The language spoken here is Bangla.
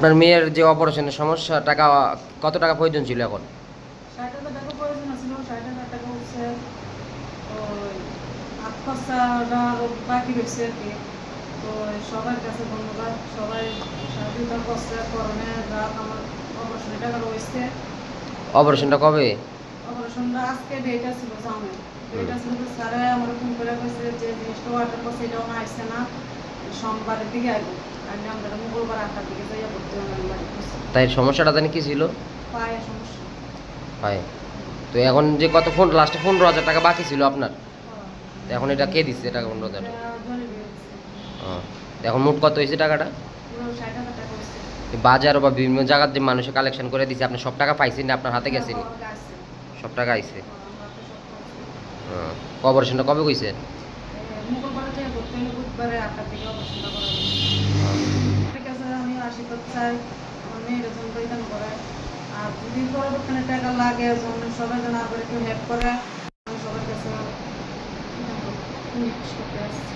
আপনার মেয়ের যে অপারেশনের সমস্যা টাকা কত টাকা প্রয়োজন ছিল এখন? ৬০,০০০ টাকা প্রয়োজন ছিল, ৬০,০০০ টাকা হচ্ছে ওই হাত খরচাটা আরও বাকি রয়েছে আর কি। তো সবার কাছে ধন্যবাদ, সবাই সহযোগিতা করছে, করণে রাত আমার অপারেশনের টাকা রয়েছে। অপারেশনটা কবে? অপারেশনটা আজকে ডেট ছিল জানেন, ডেট ছিল তো স্যারে আমার ফোন করে কইছে যে জিনিসটা অর্ডার করছে এটাও না আসছে না, সোমবারের দিকে আইব। আর আমরা মঙ্গলবার ৮টার দিকে যাইয়া ভর্তি হলাম বাড়ি। তাই সমস্যাটা জানি কি ছিল? পায়ে সমস্যা। হয়। তো এখন যে কত ফোন লাস্টে 15,000 টাকা বাকি ছিল আপনার, হ্যাঁ, তো এখন এটা কে দিচ্ছে টাকা 15,000 এটা টাকা? জলে দিয়েছে। তো এখন মোট কত হয়েছে টাকাটা? পুরো ৬০,০০০ টাকা হয়েছে। বাজার বা বিভিন্ন জায়গার যে মানুষে কালেকশন করে দিছে আপনি সব টাকা পাইছেন না আপনার হাতে হ্যাঁ, গেছেনি? আমার কাছে। সব টাকা আইছে। আমার হাতে সব আছে। অপারেশনটা কবে কইছে? মঙ্গলবারে যাইয়া ভর্তি হলে বুধবারে ৮টার দিকে অপারেশনটা করা হবে। ঠিক আছে, আমি আশীর্বাদ চাই আমার মেয়ের যেন পরিধান করে। আর যদি পরবর্তীতে টাকা লাগে যেন সবাই যেন আবার একটু হেল্প করে, আমি সবার কাছে রিকোয়েস্ট করতে আসছি।